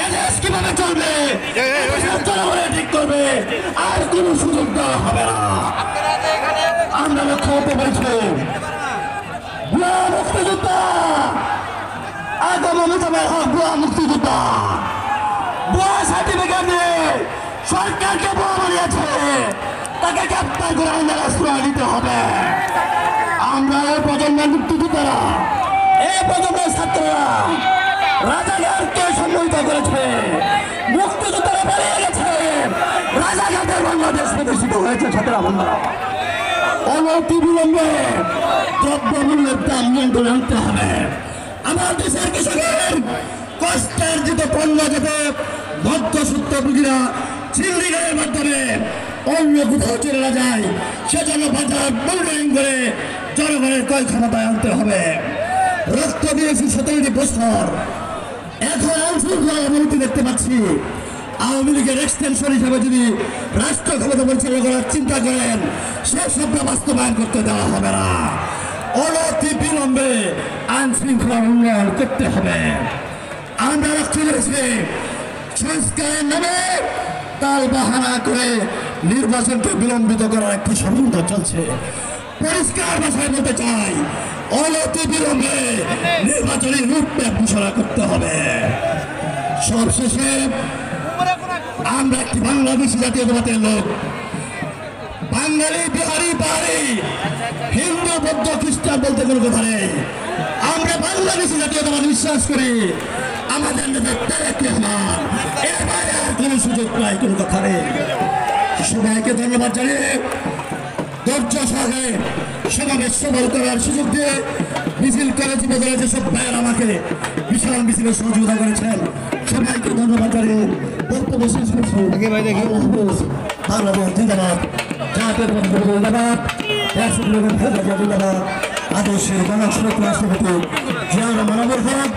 এদেশ কিভাবে চলবে জনগণের ঠিক করবে, আর কোন সুযোগ দেওয়া হবে না। আমরা লক্ষ্য করতে পেরেছি মুক্তিযোদ্ধা আগমন মুক্তিযোদ্ধা বুয়া সার্টিফিকেট নিয়ে সরকারকে বুয়া বানিয়েছে, তাকে গ্রেপ্তার করে আমাদের আশ্রয় দিতে হবে। আমরা এই প্রজন্মের মুক্তিযোদ্ধারা, এই প্রজন্মের ছাত্ররা রাজাঘাটকে সম্মিলিত করেছে, মুক্তিযোদ্ধারা বেরিয়ে গেছে, রাজাঘাটের বাংলাদেশ প্রতিষ্ঠিত হয়েছে। ছাত্ররা বন্ধুরা, অনতি বিলম্বে দ্রব্যমূল্যের দাম নিয়ন্ত্রণে আনতে হবে। আমার দেশের কৃষকের কষ্টার্জিত পণ্য যাতে মধ্যসূত্রভোগীরা চিন্ডিকেটের মাধ্যমে অন্য কোথাও চলে না যায়, সেজন্য বাজার বিল্ডিং করে জনগণের ক্রয় ক্ষমতায় আনতে হবে। রক্ত দিয়েছি 17 বছর, এখন আইনশৃঙ্খলা অবনতি দেখতে পাচ্ছি। আওয়ামী লীগের এক্সটেনশন হিসাবে যদি রাষ্ট্র ক্ষমতা পরিচালনা করার চিন্তা করেন, সে সবটা বাস্তবায়ন করতে দেওয়া হবে না। অনতি বিলম্বে আইন শৃঙ্খলা উন্নয়ন করতে হবে। আমরা লক্ষ্য করেছি সংস্কারের নামে তাল বাহানা করে নির্বাচনকে বিলম্বিত করার একটি ষড়যন্ত্র চলছে। পরিষ্কার ভাষায় বলতে চাই, অনতি বিলম্বে নির্বাচনী রূপম্যাপ ঘোষণা করতে হবে। সবশেষে আমরা একটি বাংলাদেশি জাতীয়তাবাদের লোক, বাঙালি, বিহারি, পাহাড়ি, হিন্দু, বৌদ্ধ, খ্রিস্টান বলতে কোনো কথা নেই। আমরা বাংলাদেশি জাতীয়তাবাদ বিশ্বাস করি। আমাদের নেতা তারেক রহমান, এর বাইরে আর কোনো সুযোগ নাই, কোনো কথা নেই। সবাইকে ধন্যবাদ জানিয়ে ধৈর্য সহকারে সমাবেশ সফল করার সুযোগ দিয়ে মিছিল করে জীবনের যেসব ভাইয়ের আমাকে বিশাল মিছিলের সহযোগিতা করেছেন, সবাইকে ধন্যবাদ জানিয়ে বক্তব্য শেষ করছি। বাংলাদেশ জিন্দাবাদ, জাতীয় জিন্দাবাদ, জিন্দাবাদ, আদর্শের গণসংরক্ষণ রাষ্ট্রপতি জিয়াউর রহমান হক,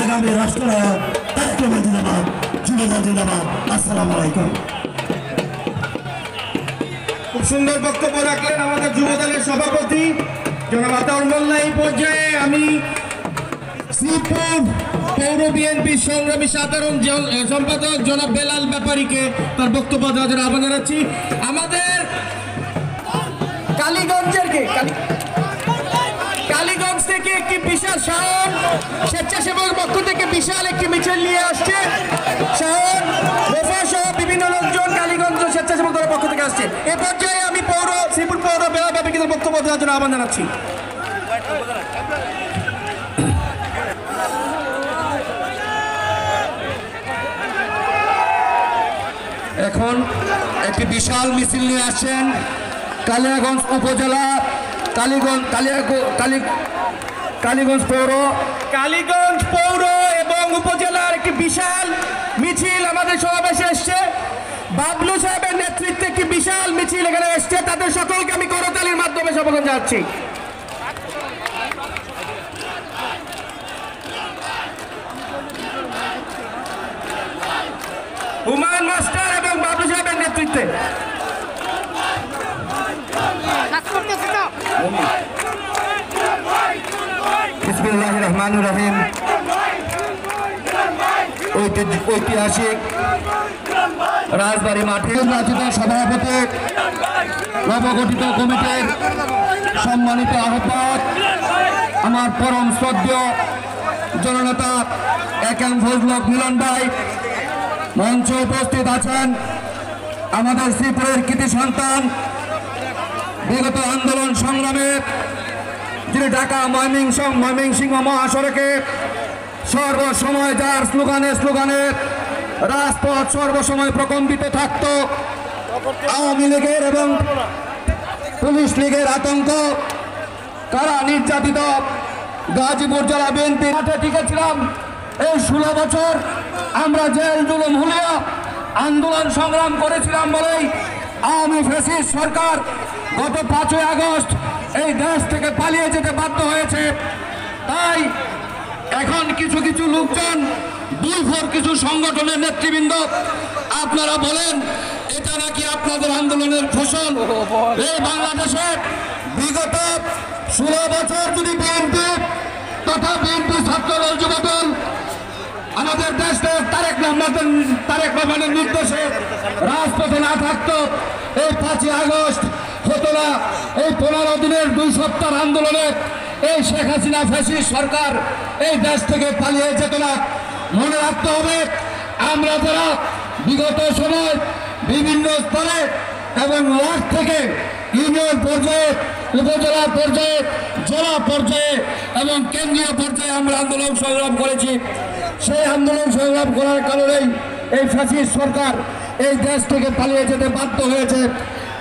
আগামী রাষ্ট্রনায়ক তারেক রহমান জিন্দাবাদ, যুবদল জিন্দাবাদ। আসসালামু আলাইকুম। খুব সুন্দর বক্তব্য রাখলেন আমাদের যুবদলের সভাপতি জনাব আতাউর মোল্লা। এই পর্যায়ে আমি শ্রীপুর পৌর বিএনপির সংগ্রামী সাধারণ সম্পাদক জনাব বেলাল ব্যাপারীকে তার বক্তব্য দেওয়ার জন্য আহ্বান জানাচ্ছি। আমাদের কালীগঞ্জ থেকে একটি বিশাল শাওন স্বেচ্ছাসেবক পক্ষ থেকে বিশাল একটি মিছিল নিয়ে আসছে। শাওন রোফা সহ বিভিন্ন লোকজন কালীগঞ্জ স্বেচ্ছাসেবক দলের পক্ষ থেকে আসছে। এ পর্যায়ে আমি শ্রীপুর পৌর বেলাল ব্যাপারীকে তার বক্তব্য দেওয়ার জন্য আহ্বান জানাচ্ছি। এখন একটি বিশাল মিছিল নিয়ে আসছেন কালিয়াগঞ্জ উপজেলা, কালীগঞ্জ পৌর এবং উপজেলার একটি বিশাল মিছিল আমাদের সমাবেশে এসছে। বাবলু সাহেবের নেতৃত্বে একটি বিশাল মিছিল এখানে এসছে। তাদের সকলকে আমি করতালির মাধ্যমে স্বাগত জানাচ্ছি। হুমায়ুন মাস্টার এবং বাবলু সাহেবের নেতৃত্বে বিসমিল্লাহির রহমানির রহিম। ঐতিহাসিক রাজবাড়ী মাঠে নির্বাচিত সভাপতি, নবগঠিত কমিটির সম্মানিত আহ্বায়ক, আমার পরম শ্রদ্ধেয় জননেতা একেএম ফজলুল হক মিলন ভাই, মঞ্চে উপস্থিত আছেন আমাদের শ্রীপুরের কৃতি সন্তান, বিগত আন্দোলন সংগ্রামে যিনি ঢাকা ময়মনসিংহ মহাসড়কে সর্বসময় যার স্লোগানে রাজপথ সর্বসময় প্রকম্পিত থাকত, আওয়ামী লীগের এবং পুলিশ লীগের আতঙ্ক, কারা নির্যাতিত গাজীপুর জেলা বিএনপি মাঠে টিকেছিলাম। এই 16 বছর আমরা জেল জুলুম হুলিয়া আন্দোলন সংগ্রাম করেছিলাম বলেই আওয়ামী ফ্যাসিস্ট সরকার গত 5ই আগস্ট এই দেশ থেকে পালিয়ে যেতে বাধ্য হয়েছে। তাই এখন কিছু কিছু লোকজন, কিছু সংগঠনের নেতৃবৃন্দ আপনারা বলেন এটা নাকি আপনাদের আন্দোলনের ফসল। এই বাংলাদেশে বিগত 16 বছর যদি বিএনপি তথা বিএনপি ছাত্রদল যুবদল আমাদের দেশের তারেক রহমানের নির্দেশে রাজপথে না থাকতো এই 5ই আগস্ট হতো না। এই 15 দিনের 2 সপ্তাহ আন্দোলনে এই শেখ হাসিনা ফ্যাসিস্ট সরকার এই দেশ থেকে পালিয়ে যেত না। মনে রাখতে হবে, আমরা যারা বিগত সময় বিভিন্ন স্তরে এবং ওয়ার্ড থেকে ইউনিয়ন পর্যায়ে, উপজেলা পর্যায়ে, জেলা পর্যায়ে এবং কেন্দ্রীয় পর্যায়ে আমরা আন্দোলন সংগ্রাম করেছি। সেই আন্দোলন সংগ্রাম করার কারণেই এই ফ্যাসিস্ট সরকার এই দেশ থেকে পালিয়ে যেতে বাধ্য হয়েছে।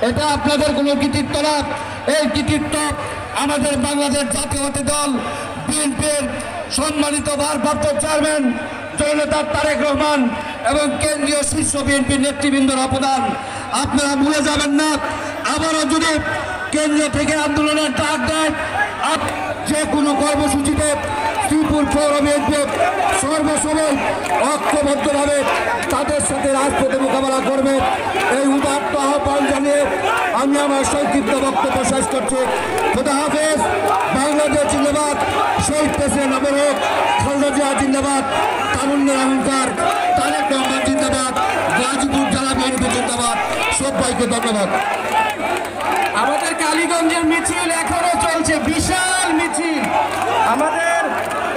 এটা আপনাদের কোনো কৃতিত্ব না, এই কৃতিত্ব আমাদের বাংলাদেশ জাতীয়তাবাদী দল বিএনপির সম্মানিত ভারপ্রাপ্ত চেয়ারম্যান জননেতা তারেক রহমান এবং কেন্দ্রীয় শীর্ষ বিএনপির নেতৃবৃন্দর অবদান। আপনারা ভুলে যাবেন না। আবারও যদি কেন্দ্র থেকে আন্দোলনের ডাক দেয়, যে কোনো কর্মসূচিতে শ্রীপুর পৌর বিএনপি সর্বসময় ঐক্যবদ্ধভাবে তাদের সাথে রাজপথে মোকাবেলা করবে। এই উদাত্ত আহ্বান জানিয়ে আমি আমার সংক্ষিপ্ত বক্তব্য শেষ করছি। খোদা হাফেজ। বাংলাদেশ জিন্দাবাদ, শহীদ প্রেসিডেন্ট নবরূপ, খালেদা জিয়া জিন্দাবাদ, তারুণ্যের অহংকার তারেক রহমান জিন্দাবাদ, গাজীপুর জেলা বিএনপি জিন্দাবাদ। সবাইকে ধন্যবাদ। আমাদের কালীগঞ্জের মিছিল এখনো চলছে, বিশাল মিছিল। আমাদের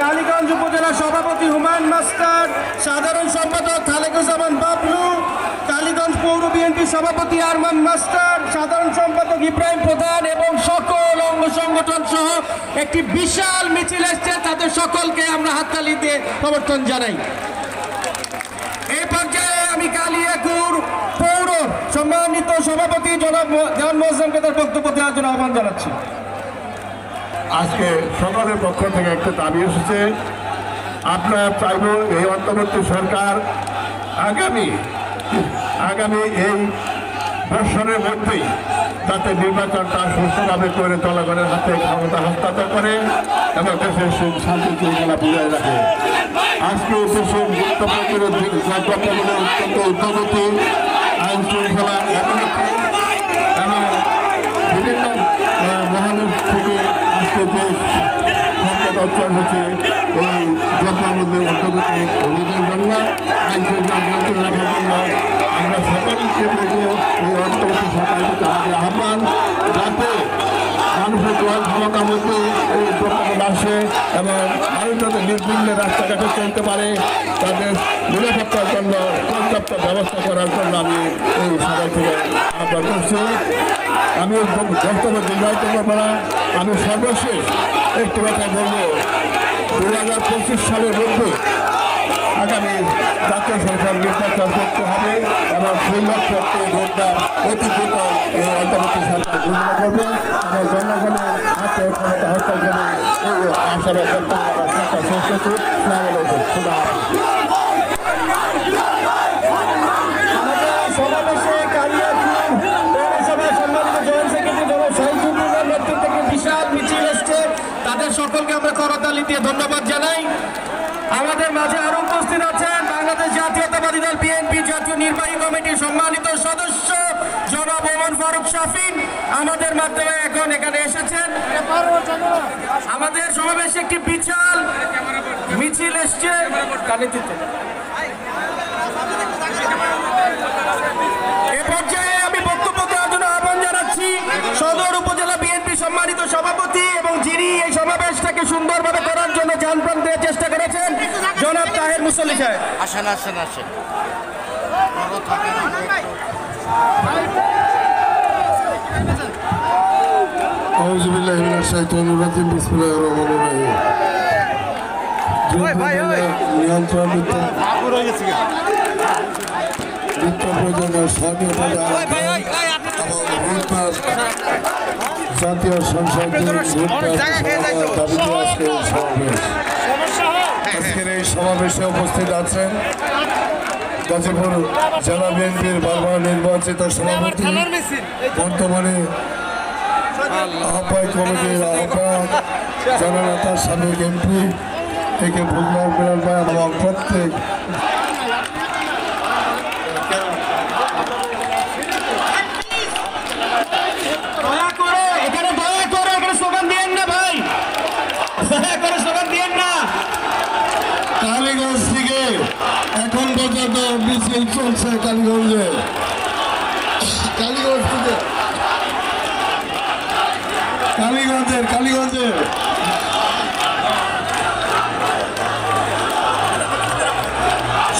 কালীগঞ্জ উপজেলা সভাপতি হুমায়ুন মাস্টার, সাধারণ সম্পাদক খালেকুজ্জামান বাবলু, কালীগঞ্জ পৌর বিএনপি সভাপতি আরমান মাস্টার, সাধারণ সম্পাদক ইব্রাহিম প্রধান এবং সকল অঙ্গ সংগঠন সহ একটি বিশাল মিছিল এসছে। তাদের সকলকে আমরা হাততালি দিয়ে সমর্থন জানাই। এই পর্যায়ে আমি কালিয়াকুর পৌর সম্মানিত সভাপতি জনাব জাহান মোয়াজ্জেমকে তার বক্তব্য দেওয়ার জন্য আহ্বান জানাচ্ছি। আজকে সকলের পক্ষ থেকে একটা দাবি এসেছে, আপনারা চাইব এই অন্তর্বর্তী সরকার আগামী এই বর্ষণের মধ্যেই যাতে নির্বাচনটা সুস্থভাবে করে জনগণের হাতে ক্ষমতা হস্তান্তর করে এবং দেশের শান্তি শৃঙ্খলা বজায় রাখে। আজকে দেশের গুরুত্বপূর্ণ অত্যন্ত উদ্যোগতি আইন শৃঙ্খলা অবনতি এবং বিভিন্ন মহানগর থেকে আজকে যে সংকট অর্জন হচ্ছে এই যত্নের মধ্যে উদ্যোগতি অভিযান জন্য আইন শৃঙ্খলা নিয়ন্ত্রণ রাখার জন্য আমরা সকলকে বলবো এই অন্তর্বর্তী সরকারের প্রতি আমাদের আহ্বান, যাতে মানুষের জল ক্ষমতার মধ্যে এই প্রকল্প আসে এবং মানুষ যাতে নির্বিঘ্নে রাস্তাঘাটে চলতে পারে, তাদের নিরাপত্তার জন্য পর্যাপ্ত ব্যবস্থা করার জন্য আমি এই সবাই থেকে আহ্বান করছি। আমি বক্তব্য দীর্ঘায়িত করবো না। আমি সর্বশেষ একটি কথা বলবো, 2025 সালের মধ্যে আগামী জাতীয় সরকার নির্বাচন করতে হবে এবং সেই লক্ষ্যে ভোটদান অতি দ্রুত এই অন্তর্বর্তী সরকার ঘোষণা করবে এবং জনগণের হাতে ক্ষমতা হস্তান্তর করে এই আশাবাদ ব্যক্ত করার চেষ্টা শেষ করছি। সমাবেশে কালিয়াকুর পৌরসভার সম্মানিত জয়েন্ট সেক্রেটারি জনাব শহীদুল্লাহর নেতৃত্বে থেকে বিশাল মিছিল এসছে। তাদের সকলকে আমরা করতালি দিয়ে ধন্যবাদ জানাই। আমাদের মাঝে আরো উপস্থিত আছেন বাংলাদেশ জাতীয়তাবাদী দল বিএনপি জাতীয় নির্বাহী কমিটির সম্মানিত সদস্য জনাব ওমর ফারুক শাফিন আমাদের মাধ্যমে এখন এখানে এসেছেন। আমাদের সমাবেশে একটি বিশাল মিছিল এসছে। এ পর্যায়ে আমি বক্তব্য দেওয়ার জন্য আহ্বান জানাচ্ছি সদর উপজেলা বিএনপি সম্মানিত সভাপতি এবং যিনি এই সমাবেশটাকে সুন্দরভাবে করার জন্য জানপ্রাণ দেওয়ার চেষ্টা করেছেন জনাব তাহের মুসল্লি সাহেব। আসেন আসেন আসেন। আউযুবিল্লাহি মিনাশ শাইতানির রাজিম। বিসমিল্লাহির রহমানির রহিম। নিয়ন্ত্রণ নিত্য প্রয়োজনীয় স্বাধীনতা জাতীয় সংসদ আজকের এই সমাবেশে উপস্থিত আছেন গাজীপুর জেলা বিএনপির বারবার নির্বাচিত সভাপতি, বর্তমানে আহ্বায়ক কমিটির আহ্বায়ক জননেতা সাবেক এমপি থেকে ভুলমার বিরাট ভাই এবং প্রত্যেক কালীগঞ্জ থেকে এখন পর্যন্ত মিছিল চলছে কালীগঞ্জে। কালীগঞ্জে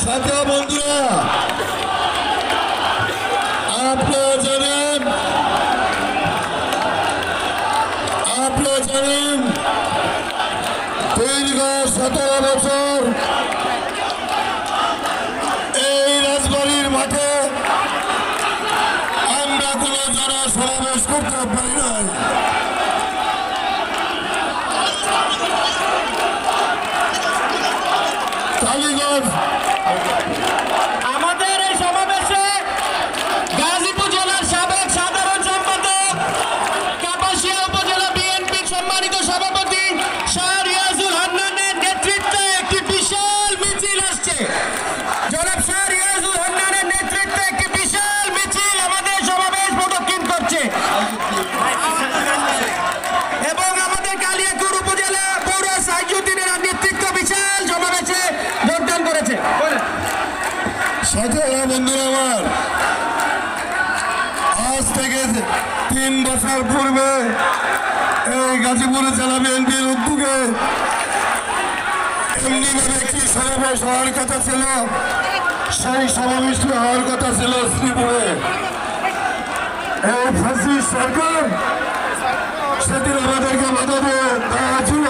সাথে বন্ধুরা, আপনারা জানেন দীর্ঘ 17 বছর এই রাজবাড়ির মাঠে আমরা কোনো জনসমাবেশ করতে পারি নাই। কালীগঞ্জ আমাদের এই সমাবেশে গাজীপুর জেলার সাবেক সাধারণ সম্পাদক, কাপাসিয়া উপজেলা বিএনপির সম্মানিত সভাপতি শাহ রিয়াজুল হান্নানের নেতৃত্বে একটি বিশাল মিছিল আসছে। জনাব শাহ রিয়াজুল হান্নানের নেতৃত্বে একটি বিশাল মিছিল আমাদের সমাবেশ প্রদক্ষিণ করছে এবং আমাদের কালিয়াকৈর উপজেলা পৌর সাইজুদ্দিনের নেতৃত্ব বিশাল সমাবেশে যোগদান করেছে। সাথে বন্ধুরা আমার, আজ থেকে 3 বছর পূর্বে এই গাজীপুর জেলা বিএনপির উদ্যোগে এমনিভাবে একটি সমাবেশ হওয়ার কথা ছিল। সেই সমাবেশটি হওয়ার কথা ছিল শ্রীপুরে। এই ফ্যাসিস্ট সরকার সেদিন আমাদেরকে বাধা দিয়ে দেওয়া ছিল।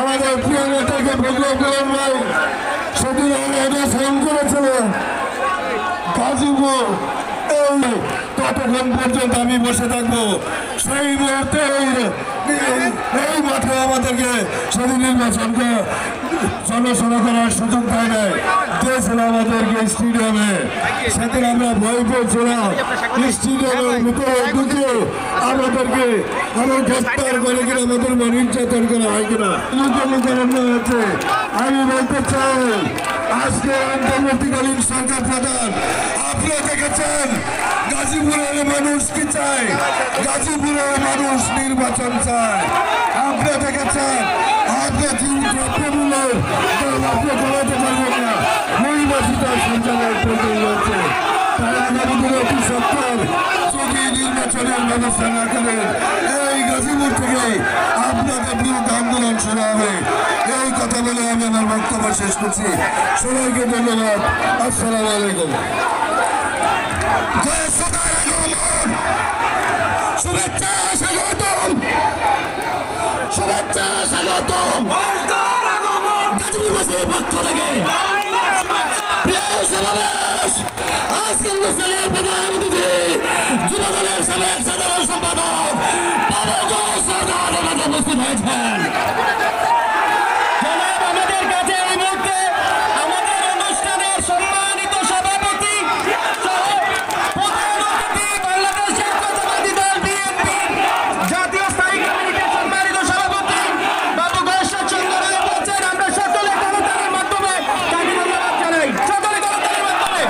আমাদের প্রিয় নেতাকে ফজলুল ভাই সেদিন আমাদের ফোন করেছিল গাজীপুর, ততক্ষণ পর্যন্ত আমি বসে থাকবো। সেই মুহূর্তে এই মাঠে আমাদেরকে সেদিন নির্বাচনকে চলাচলা করার সুযোগ দেয় নাই, দিয়েছিল আমাদেরকে স্টেডিয়ামে। সেদিন আমরা ভয় পেয়েছিলাম স্টেডিয়ামের ভিতরে ঢুকে আমাদেরকে আরো গ্রেপ্তার করে কিনা আমাদের নির্যাতন করা হয় কিনা হয়েছে। আমি বলতে চাই আজকে অন্তর্বর্তীকালীন সরকার প্রধান, আপনারা দেখেছেন গাজীপুরের মানুষ কি চায়? গাজীপুরের মানুষ নির্বাচন চায়। আপনারা দেখেছেন আপনার আপনি কমাতে পারবেন না, নির্বাচিত সঞ্চালক রয়েছে। তারা আগামী দিনে অতি সত্তর যদি নির্বাচনের ব্যবস্থা না করেন এই গাজীপুর থেকে আপনাদের বিরুদ্ধে আন্দোলন শুরু হবে। এই কথা বলে আমি আমার বক্তব্য শেষ করছি। সবাইকে ধন্যবাদ। আসসালামু আলাইকুম। শুভেচ্ছা স্বাগতম, শুভেচ্ছা স্বাগতম। গাজীপুরবাসীর পক্ষ থেকে প্রিয় সমাবেশ, আজকের অনুষ্ঠানের প্রধান অতিথি যুবদলের সাবেক সাধারণ সম্পাদক বাবুল সরকার আমাদের উপস্থিত হয়েছেন। আমাদের কাছে এই মুহূর্তে আমাদের অনুষ্ঠানের সম্মানিত সভাপতি বাংলাদেশ জাতীয়তাবাদী দল বিএনপি জাতীয় স্থায়ী কমিটির সম্মানিত সভাপতি বাবু গয়েশ্বর চন্দ্র রায় বলছেন। আমরা সকলে করতালির মাধ্যমে তাকে ধন্যবাদ জানাই। সকলে করতালির মাধ্যমে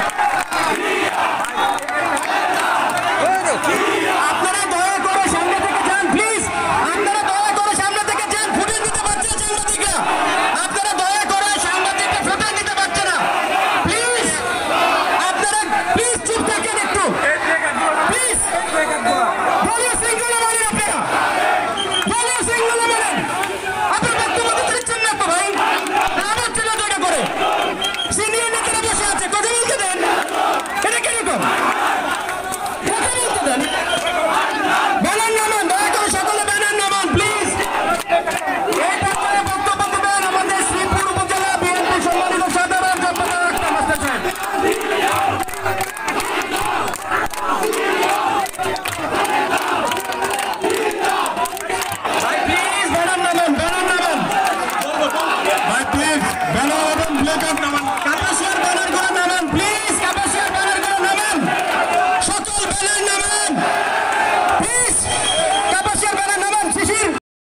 আপনারা দয়া করে সামনে থেকে যান প্লিজ। আপনারা দয়া করে সামনে থেকে যান। ফুটেজ দিতে পারছে সাংবাদিকরা, আপনারা দয়া করে সাংবাদিকরা ফুটেজ দিতে পারছে না প্লিজ। আপনারা প্লিজ চুপ থাকেন একটু প্লিজ। দলীয় শৃঙ্খলা মানেন, আপনারা দলীয় শৃঙ্খলা মানেন। আপনার বক্তব্য দিতে দিচ্ছেন না তো ভাই, আমার ছেলে দয়া করে সিনিয়র নেতারা বসে আছে, কথা বলতে দেন। এটা কিরকম কথা বলতে দেন? ব্যানার নামান, দয়া করে সকলে ব্যানার নামান প্লিজ। এই ব্যাপারে বক্তব্য দেবেন আমাদের শ্রীপুর উপজেলা বিএনপি সম্মানিত সাধারণ সম্পাদক মাস্টার সাহেব। ভাই প্লিজ ব্যানার নামান, ব্যানার নামান ভাই প্লিজ, ব্যানার এবং প্লেকার্ড নামান।